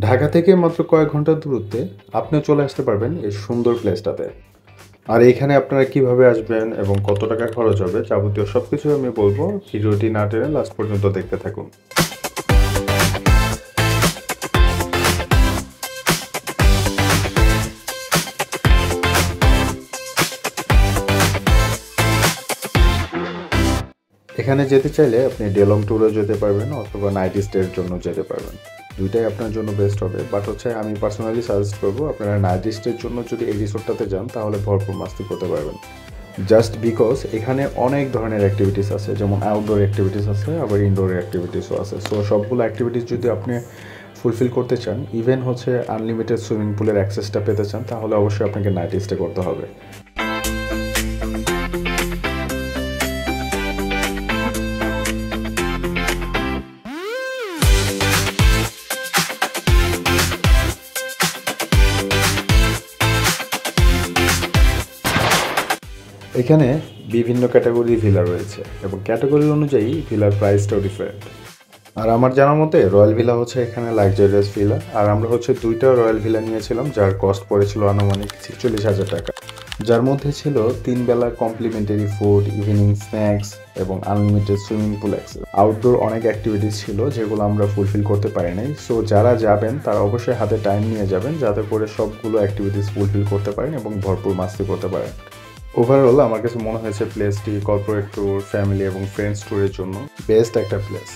ঢাকা থেকে মাত্র কয়েক ঘন্টার দূরত্বে আপনিও চলে আসতে পারবেন এই সুন্দর প্লেসটাতে। আর এখানে আপনারা কিভাবে আসবেন এবং কত টাকা খরচ হবে যাবতীয় সবকিছু আমি বলবো। ভিডিওটি না টেনে লাস্ট পর্যন্ত দেখতে থাকুন। এখানে যেতে চাইলে আপনি ডে লং ট্যুরে যেতে পারবেন অথবা নাইট স্টের জন্য যেতে পারবেন। দুইটাই আপনার জন্য বেস্ট হবে, বাট হচ্ছে আমি পার্সোনালি সাজেস্ট করবো আপনারা নাইট স্টের জন্য যদি এই রিসোর্টটাতে যান তাহলে ভরপুর মাস্তি করতে পারবেন। জাস্ট বিকজ এখানে অনেক ধরনের অ্যাক্টিভিটিস আছে, যেমন আউটডোর অ্যাক্টিভিটিস আছে আবার ইনডোর অ্যাক্টিভিটিসও আছে। সো সবগুলো অ্যাক্টিভিটিস যদি আপনি ফুলফিল করতে চান, ইভেন হচ্ছে আনলিমিটেড সুইমিং পুলের অ্যাক্সেসটা পেতে চান, তাহলে অবশ্যই আপনাকে নাইট স্টে করতে হবে। এখানে বিভিন্ন ক্যাটাগরির ভিলা রয়েছে এবং ক্যাটাগরি অনুযায়ী ভিলার প্রাইসটাও ডিফারেন্ট। আর আমার জানা মতে রয়্যাল ভিলা হচ্ছে এখানে লাক্সারিয়াস ভিলা, আর আমরা হচ্ছে দুইটা রয়্যাল ভিলা নিয়েছিলাম যার কস্ট পড়েছিল আনুমানিক 46,000 টাকা, যার মধ্যে ছিল 3 বেলা কমপ্লিমেন্টারি ফুড, ইভিনিং স্ন্যাক্স এবং unlimited swimming pool access. Outdoor অনেক অ্যাক্টিভিটিস ছিল যেগুলো আমরা ফুলফিল করতে পারি নাই। সো যারা যাবেন তারা অবশ্যই হাতে টাইম নিয়ে যাবেন যাতে করে সবগুলো অ্যাক্টিভিটিস ফুলফিল করতে পারেন এবং ভরপুর মাস্তি করতে পারেন। ওভারঅল আমার কাছে মনে হয়েছে প্লেসটি কর্পোরেট ট্যুর, ফ্যামিলি এবং ফ্রেন্ডস ট্যুরের জন্য বেস্ট একটা প্লেস।